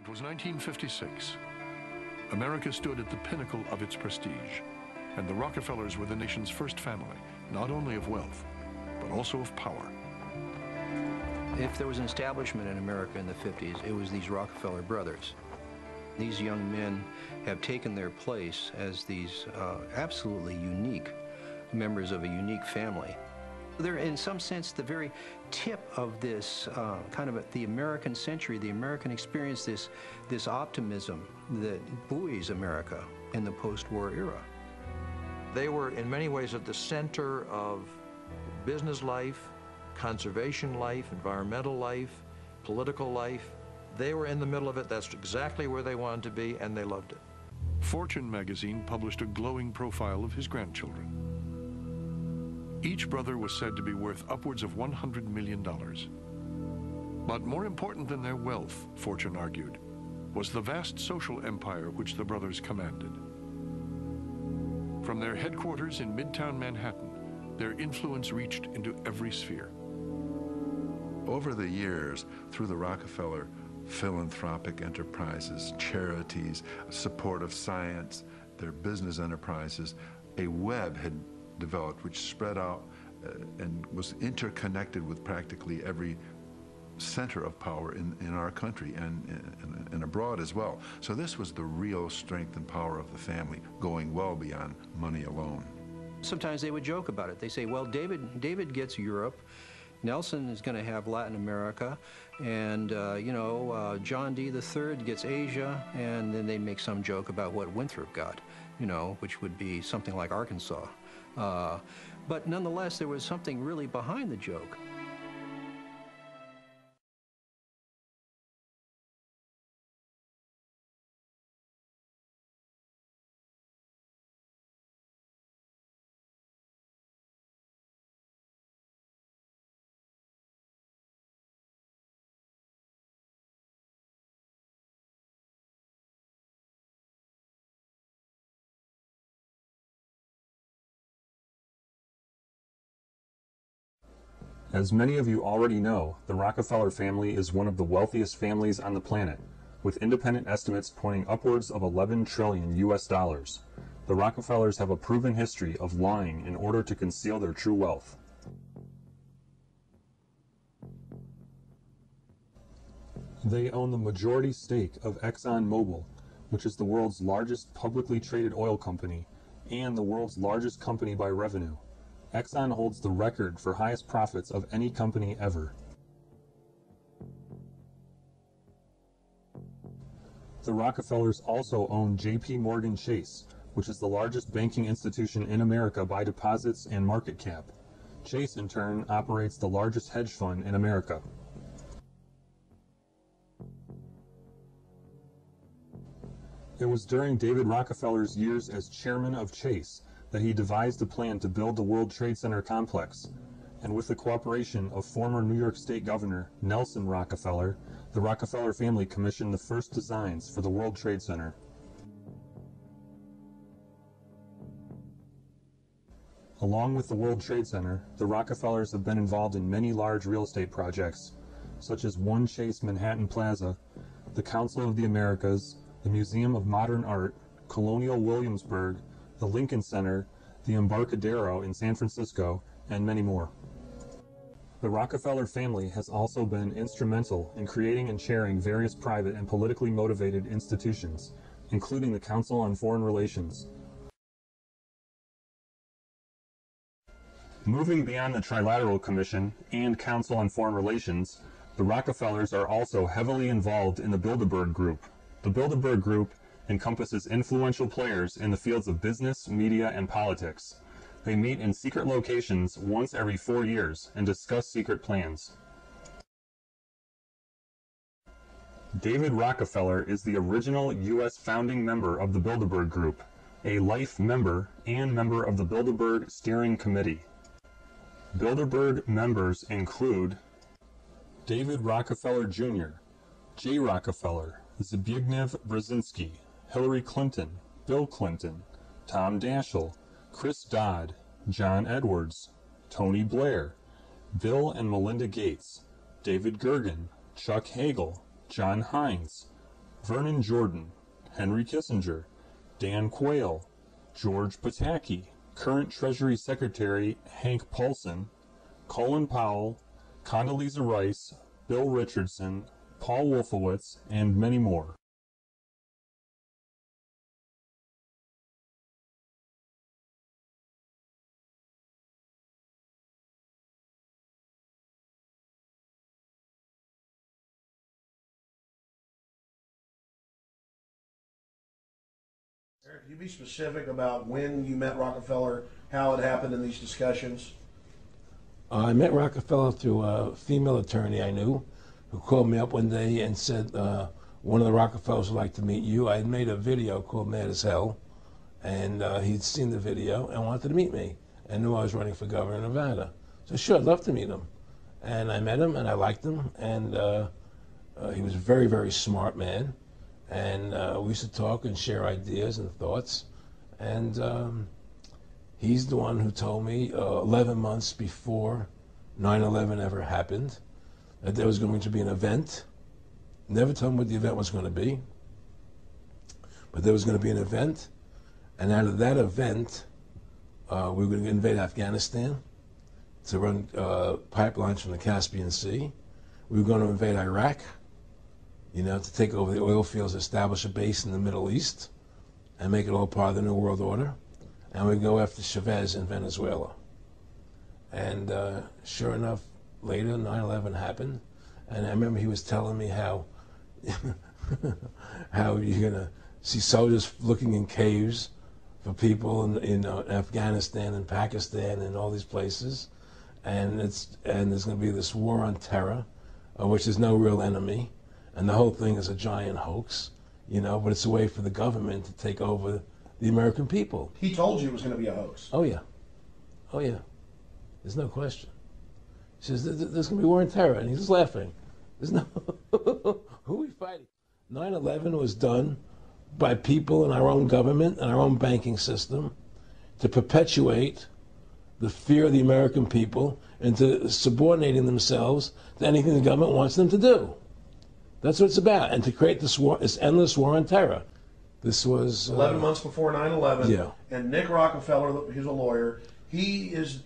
It was 1956. America stood at the pinnacle of its prestige, and the Rockefellers were the nation's first family, not only of wealth, but also of power. If there was an establishment in America in the 50s, it was these Rockefeller brothers. These young men have taken their place as these absolutely unique members of a unique family. They're, in some sense, the very tip of this kind of the American century, the American experience, this optimism that buoys America in the post-war era. They were, in many ways, at the center of business life, conservation life, environmental life, political life. They were in the middle of it. That's exactly where they wanted to be, and they loved it. Fortune magazine published a glowing profile of his grandchildren. Each brother was said to be worth upwards of $100 million. But more important than their wealth, Fortune argued, was the vast social empire which the brothers commanded. From their headquarters in Midtown Manhattan, their influence reached into every sphere. Over the years, through the Rockefeller philanthropic enterprises, charities, support of science, their business enterprises, a web had developed which spread out and was interconnected with practically every center of power in our country and abroad as well. So this was the real strength and power of the family, going well beyond money alone. Sometimes they would joke about it. They say, well, David gets Europe, Nelson is going to have Latin America, and John D. III gets Asia, and then they make some joke about what Winthrop got, which would be something like Arkansas. But nonetheless, there was something really behind the joke. As many of you already know, the Rockefeller family is one of the wealthiest families on the planet, with independent estimates pointing upwards of 11 trillion US dollars. The Rockefellers have a proven history of lying in order to conceal their true wealth. They own the majority stake of Exxonmobil, which is the world's largest publicly traded oil company and the world's largest company by revenue. Exxon holds the record for highest profits of any company ever. The Rockefellers also own J.P. Morgan Chase, which is the largest banking institution in America by deposits and market cap. Chase, in turn, operates the largest hedge fund in America. It was during David Rockefeller's years as chairman of Chase that he devised a plan to build the World Trade Center complex, and with the cooperation of former New York State Governor Nelson Rockefeller, the Rockefeller family commissioned the first designs for the World Trade Center. Along with the World Trade Center, the Rockefellers have been involved in many large real estate projects, such as One Chase Manhattan Plaza, the Council of the Americas, the Museum of Modern Art, Colonial Williamsburg, the Lincoln Center, the Embarcadero in San Francisco, and many more. The Rockefeller family has also been instrumental in creating and chairing various private and politically motivated institutions, including the Council on Foreign Relations. Moving beyond the Trilateral Commission and Council on Foreign Relations, the Rockefellers are also heavily involved in the Bilderberg Group. The Bilderberg Group encompasses influential players in the fields of business, media, and politics. They meet in secret locations once every 4 years and discuss secret plans. David Rockefeller is the original U.S. founding member of the Bilderberg Group, a life member and member of the Bilderberg Steering Committee. Bilderberg members include David Rockefeller Jr., J. Rockefeller, Zbigniew Brzezinski, Hillary Clinton, Bill Clinton, Tom Daschle, Chris Dodd, John Edwards, Tony Blair, Bill and Melinda Gates, David Gergen, Chuck Hagel, John Hines, Vernon Jordan, Henry Kissinger, Dan Quayle, George Pataki, current Treasury Secretary Hank Paulson, Colin Powell, Condoleezza Rice, Bill Richardson, Paul Wolfowitz, and many more. Aaron, can you be specific about when you met Rockefeller, how it happened in these discussions? I met Rockefeller through a female attorney I knew who called me up one day and said, one of the Rockefellers would like to meet you. I had made a video called Mad as Hell, and he'd seen the video and wanted to meet me and knew I was running for governor of Nevada. So sure, I'd love to meet him. And I met him and I liked him, and he was a very, very smart man. And we used to talk and share ideas and thoughts. And he's the one who told me 11 months before 9/11 ever happened that there was going to be an event. Never told me what the event was going to be, but there was going to be an event. And out of that event, we were going to invade Afghanistan to run pipelines from the Caspian Sea. We were going to invade Iraq, you know, to take over the oil fields, establish a base in the Middle East, and make it all part of the New World Order. And we'd go after Chavez in Venezuela. And sure enough, later 9/11 happened. And I remember he was telling me how how you're going to see soldiers looking in caves for people in Afghanistan and Pakistan and all these places. And there's going to be this war on terror, which is no real enemy. And the whole thing is a giant hoax, you know, but it's a way for the government to take over the American people. He told you it was going to be a hoax. Oh, yeah. Oh, yeah. There's no question. He says, there's going to be war on terror. And he's just laughing. There's no, who are we fighting? 9/11 was done by people in our own government and our own banking system to perpetuate the fear of the American people into subordinating themselves to anything the government wants them to do. That's what it's about, and to create this war, this endless war on terror. This was 11 months before 9/11. Yeah. And Nick Rockefeller, who's a lawyer, he's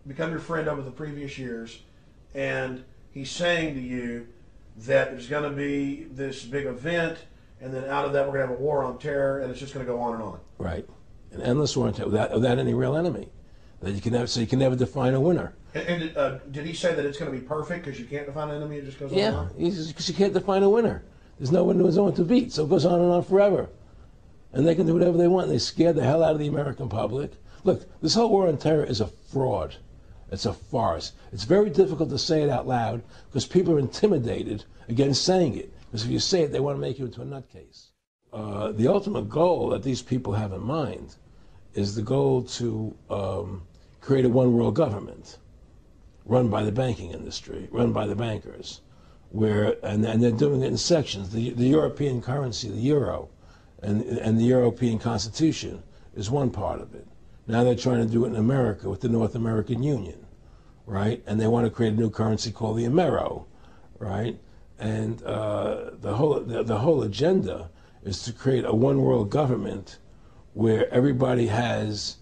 become your friend over the previous years, and he's saying to you that there's going to be this big event, and then out of that we're going to have a war on terror, and it's just going to go on and on. Right, an endless war on terror without any real enemy. That you can never, so you can never define a winner. And did he say that it's going to be perfect because you can't define an enemy? It just goes on Yeah, and on? because you can't define a winner. There's no one to beat, so it goes on and on forever. And they can do whatever they want. They scare the hell out of the American public. Look, this whole war on terror is a fraud. It's a farce. It's very difficult to say it out loud because people are intimidated against saying it. Because if you say it, they want to make you into a nutcase. The ultimate goal that these people have in mind is the goal to create a one-world government run by the banking industry, run by the bankers, and they're doing it in sections. The European currency, the euro, and the European Constitution is one part of it. Now they're trying to do it in America with the North American Union, right? And they want to create a new currency called the Amero, right? And the whole agenda is to create a one-world government where everybody has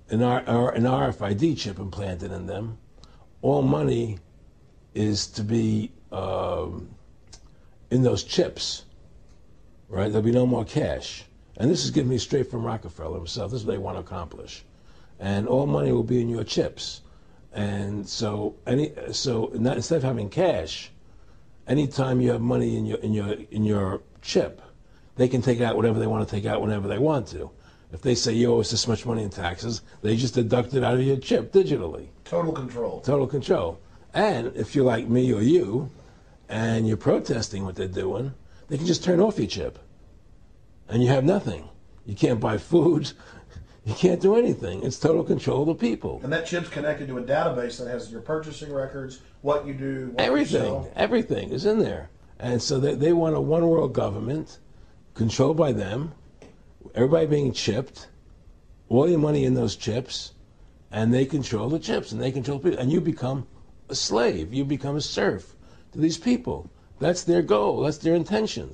an RFID chip implanted in them. All money is to be in those chips, right? There'll be no more cash. And this is given me straight from Rockefeller himself. This is what they want to accomplish. And all money will be in your chips. And so instead of having cash, anytime you have money in your chip, they can take out whatever they want to take out whenever they want to. If they say you owe us this much money in taxes, they just deduct it out of your chip digitally. Total control. Total control. And if you're like me or you, and you're protesting what they're doing, they can just turn off your chip. And you have nothing. You can't buy food. You can't do anything. It's total control of the people. And that chip's connected to a database that has your purchasing records, what you do, what Everything. you sell. Everything is in there. And so they want a one-world government controlled by them, everybody being chipped, all your money in those chips, and they control the chips, and they control people. And you become a slave. You become a serf to these people. That's their goal. That's their intentions.